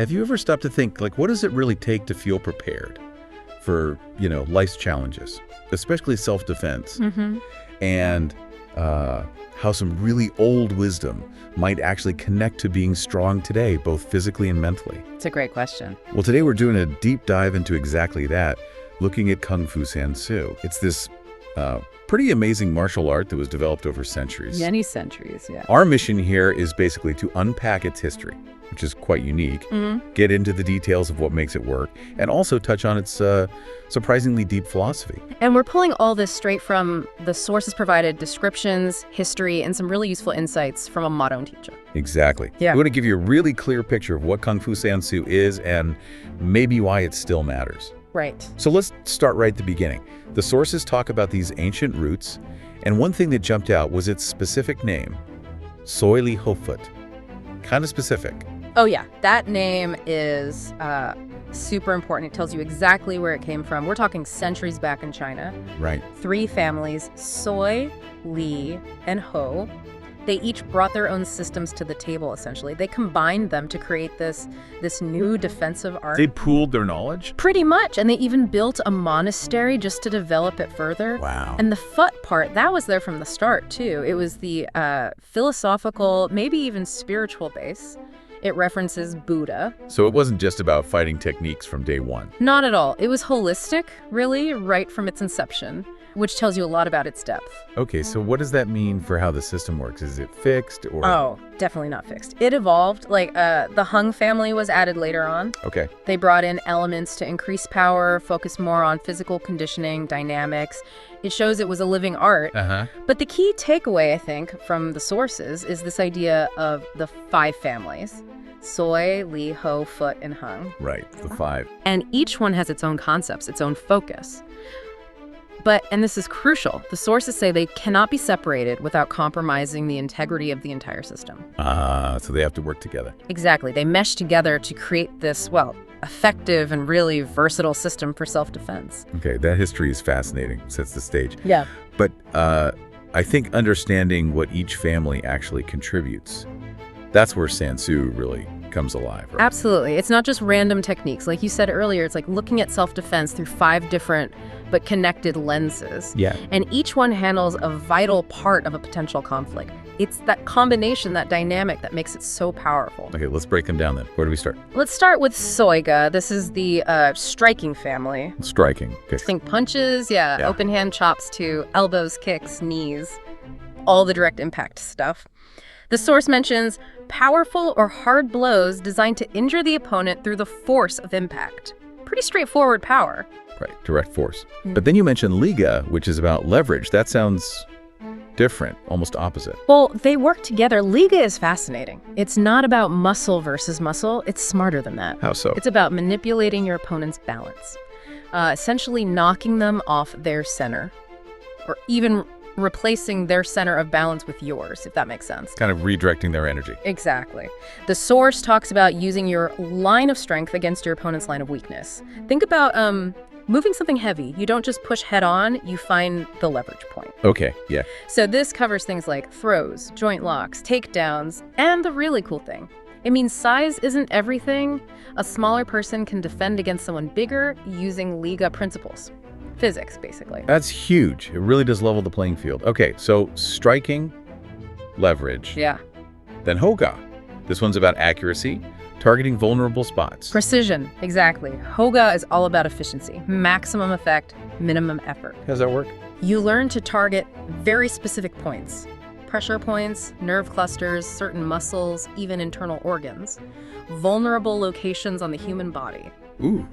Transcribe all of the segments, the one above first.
Have you ever stopped to think, like, what does it really take to feel prepared for, life's challenges, especially self-defense? And how some really old wisdom might actually connect to being strong today, both physically and mentally? It's a great question. Well, today we're doing a deep dive into exactly that, looking at Kung Fu Sansu. It's this pretty amazing martial art that was developed over centuries. Many centuries, yeah. Our mission here is basically to unpack its history, which is quite unique, get into the details of what makes it work, and also touch on its surprisingly deep philosophy. And we're pulling all this straight from the sources provided, descriptions, history, and some really useful insights from a modern teacher. Exactly. Yeah. We want to give you a really clear picture of what Kung Fu Sansu is and maybe why it still matters. Right. So let's start right at the beginning. The sources talk about these ancient roots, and one thing that jumped out was its specific name, Soi Li Ho Foot. Kind of specific. Oh, yeah. That name is super important. It tells you exactly where it came from. We're talking centuries back in China. Right. 3 families, Soi, Li, and Ho. They each brought their own systems to the table, essentially. They combined them to create this new defensive art. They pooled their knowledge? Pretty much. And they even built a monastery just to develop it further. Wow. And the foot part, that was there from the start, too. It was the philosophical, maybe even spiritual base. It references Buddha. So it wasn't just about fighting techniques from day one. Not at all. It was holistic, really, right from its inception, which tells you a lot about its depth. Okay, so what does that mean for how the system works? Is it fixed or? Oh, definitely not fixed. It evolved. Like, the Hung family was added later on. Okay. They brought in elements to increase power, focus more on physical conditioning, dynamics. It shows it was a living art. But the key takeaway, I think, from the sources is this idea of the 5 families. Soi, Li, Ho, Foot, and Hung. Right, the 5. And each one has its own concepts, its own focus. But, and this is crucial, the sources say they cannot be separated without compromising the integrity of the entire system. So they have to work together. Exactly. They mesh together to create this, effective and really versatile system for self-defense. Okay, that history is fascinating, sets the stage. Yeah. But I think understanding what each family actually contributes, that's where Sansu really comes alive, right? Absolutely. It's not just random techniques. Like you said earlier, it's like looking at self-defense through 5 different but connected lenses. Yeah. And each one handles a vital part of a potential conflict. It's that combination, that dynamic that makes it so powerful. Okay, let's break them down then. Where do we start? Let's start with Soiga. This is the striking family. Striking. Okay. Think punches, open hand chops to elbows, kicks, knees, all the direct impact stuff. The source mentions powerful or hard blows designed to injure the opponent through the force of impact. Pretty straightforward power. Right, direct force. But then you mentioned Liga, which is about leverage. That sounds different, almost opposite. Well, they work together. Liga is fascinating. It's not about muscle versus muscle. It's smarter than that. How so? It's about manipulating your opponent's balance, essentially knocking them off their center, or even replacing their center of balance with yours, if that makes sense. Kind of redirecting their energy. Exactly. The source talks about using your line of strength against your opponent's line of weakness. Think about moving something heavy. You don't just push head on, you find the leverage point. Okay, yeah. So this covers things like throws, joint locks, takedowns, and the really cool thing. It means size isn't everything. A smaller person can defend against someone bigger using Liga principles. Physics, basically. That's huge. It really does level the playing field. Okay, so striking, leverage. Yeah. Then Hanga. This one's about accuracy, targeting vulnerable spots. Precision, exactly. Hanga is all about efficiency. Maximum effect, minimum effort. How does that work? You learn to target very specific points. Pressure points, nerve clusters, certain muscles, even internal organs. Vulnerable locations on the human body. Ooh.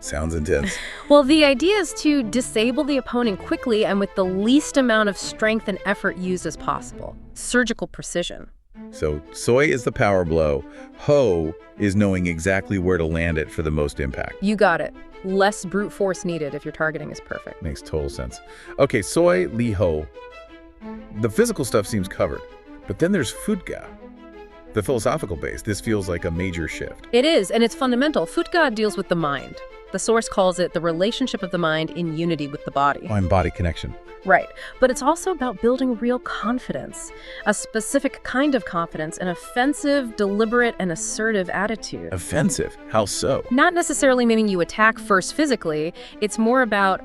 Sounds intense. Well, the idea is to disable the opponent quickly and with the least amount of strength and effort used as possible. Surgical precision. So Soi is the power blow. Ho is knowing exactly where to land it for the most impact. You got it. Less brute force needed if your targeting is perfect. Makes total sense. Okay, Soi, Li, Ho. The physical stuff seems covered. But then there's Futga. The philosophical base. This feels like a major shift. It is, and it's fundamental. Futga deals with the mind. The source calls it the relationship of the mind in unity with the body. Oh, and body connection. Right. But it's also about building real confidence, a specific kind of confidence, an offensive, deliberate, and assertive attitude. Offensive? How so? Not necessarily meaning you attack first physically. It's more about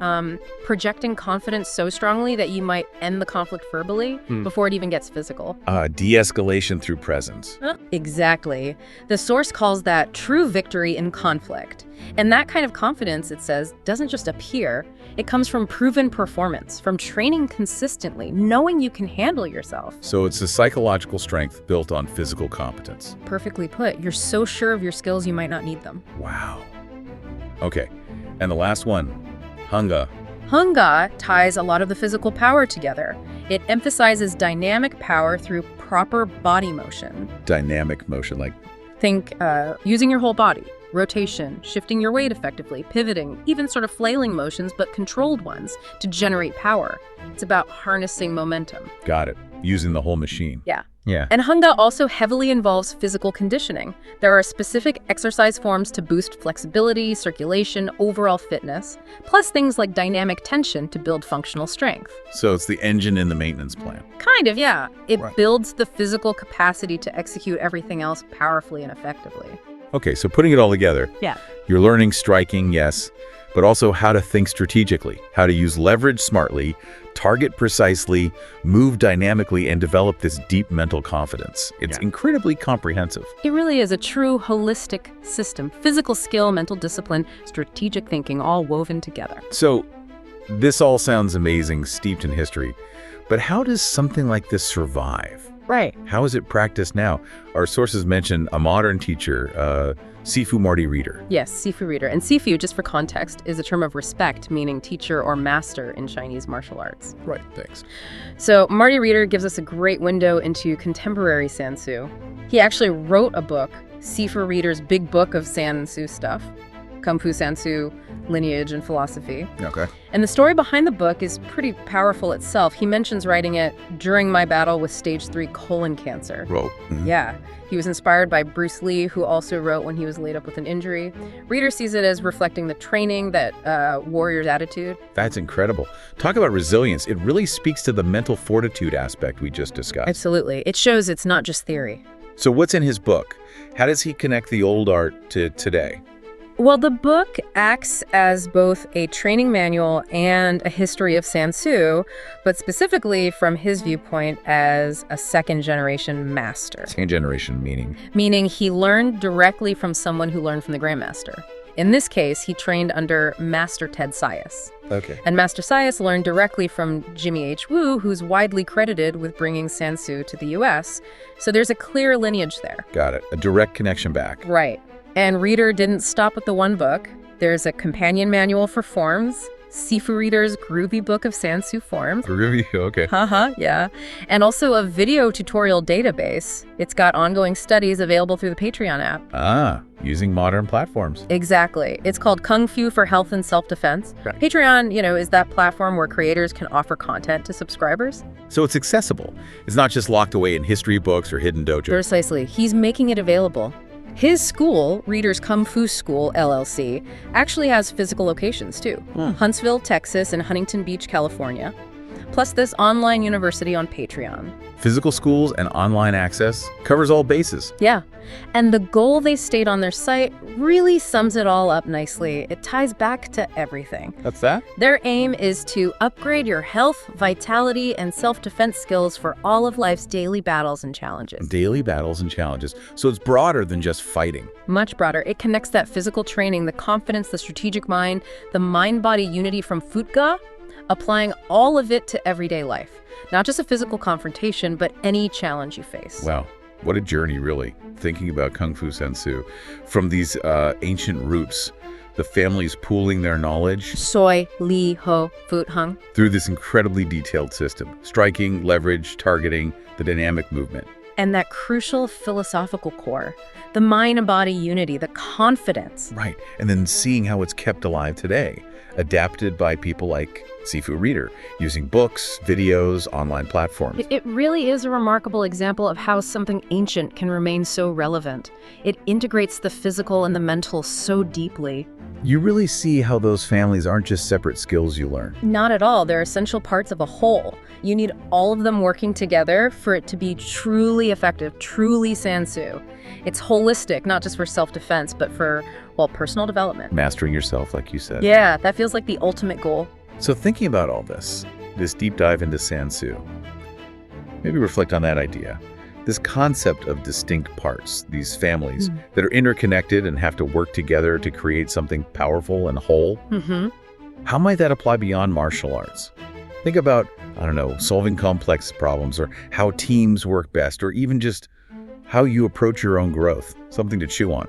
projecting confidence so strongly that you might end the conflict verbally before it even gets physical. De-escalation through presence. Exactly. The source calls that true victory in conflict. And that kind of confidence, it says, doesn't just appear. It comes from proven performance, from training consistently, knowing you can handle yourself. So it's a psychological strength built on physical competence. Perfectly put. You're so sure of your skills you might not need them. Wow. Okay, and the last one, Hanga. Hanga ties a lot of the physical power together. It emphasizes dynamic power through proper body motion. Dynamic motion, like... Think using your whole body. Rotation, shifting your weight effectively, pivoting, even sort of flailing motions, but controlled ones to generate power. It's about harnessing momentum. Got it. Using the whole machine. Yeah. Yeah. And Hanga also heavily involves physical conditioning. There are specific exercise forms to boost flexibility, circulation, overall fitness, plus things like dynamic tension to build functional strength. So it's the engine in the maintenance plan. Kind of, yeah. It Right. builds the physical capacity to execute everything else powerfully and effectively. Okay, so putting it all together, Yeah. you're learning striking, yes, but also how to think strategically, how to use leverage smartly, target precisely, move dynamically, and develop this deep mental confidence. It's incredibly comprehensive. It really is a true holistic system. Physical skill, mental discipline, strategic thinking, all woven together. So this all sounds amazing, steeped in history, but how does something like this survive? Right. How is it practiced now? Our sources mention a modern teacher, Sifu Marty Reader. Yes, Sifu reader. And Sifu, just for context, is a term of respect, meaning teacher or master in Chinese martial arts. Right, thanks. So Marty Reader gives us a great window into contemporary Sansu. He actually wrote a book, Sifu Reader's Big Book of Sansu Stuff, Kung Fu Sansu, Lineage and Philosophy. Okay. And the story behind the book is pretty powerful itself. He mentions writing it during my battle with stage 3 colon cancer. Whoa. Mhm. Yeah. He was inspired by Bruce Lee, who also wrote when he was laid up with an injury. Reader sees it as reflecting the training, that warrior's attitude. That's incredible. Talk about resilience. It really speaks to the mental fortitude aspect we just discussed. Absolutely. It shows it's not just theory. So what's in his book? How does he connect the old art to today? Well, the book acts as both a training manual and a history of Sansu, but specifically from his viewpoint as a second-generation master. Second generation meaning? Meaning he learned directly from someone who learned from the Grandmaster. In this case, he trained under Master Ted Sias. Okay. And Master Sias learned directly from Jimmy H. Wu, who's widely credited with bringing Sansu to the U.S. So there's a clear lineage there. Got it. A direct connection back. Right. And Reader didn't stop with the one book. There's a companion manual for forms, Sifu Reader's Groovy Book of Sansu Forms. Groovy, okay. Yeah. And also a video tutorial database. It's got ongoing studies available through the Patreon app. Ah, using modern platforms. Exactly. It's called Kung Fu for Health and Self-Defense. Right. Patreon, is that platform where creators can offer content to subscribers. So it's accessible. It's not just locked away in history books or hidden dojos. Precisely. He's making it available. His school, Reader's Kung Fu School, LLC, actually has physical locations, too. Huntsville, Texas, and Huntington Beach, California. Plus this online university on Patreon. Physical schools and online access covers all bases. Yeah. And the goal they state on their site really sums it all up nicely. It ties back to everything. That's that? Their aim is to upgrade your health, vitality, and self-defense skills for all of life's daily battles and challenges. Daily battles and challenges. So it's broader than just fighting. Much broader. It connects that physical training, the confidence, the strategic mind, the mind-body unity from Futga, applying all of it to everyday life. Not just a physical confrontation, but any challenge you face. Wow. What a journey, really, thinking about Kung Fu Sansu. From these ancient roots, the families pooling their knowledge Soy, Li, Ho, Fut, Hung. through this incredibly detailed system. Striking, leverage, targeting, the dynamic movement. And that crucial philosophical core, the mind and body unity, the confidence. Right. And then seeing how it's kept alive today, adapted by people like Sifu Reader, using books, videos, online platforms. It really is a remarkable example of how something ancient can remain so relevant. It integrates the physical and the mental so deeply. You really see how those families aren't just separate skills you learn. Not at all. They're essential parts of a whole. You need all of them working together for it to be truly effective, truly Sansu. It's holistic, not just for self-defense, but for, well, personal development. Mastering yourself, like you said. Yeah, that feels like the ultimate goal. So thinking about all this deep dive into Sansu, maybe reflect on that idea. This concept of distinct parts, these families that are interconnected and have to work together to create something powerful and whole. How might that apply beyond martial arts? Think about, I don't know, solving complex problems, or how teams work best, or even just how you approach your own growth. Something to chew on.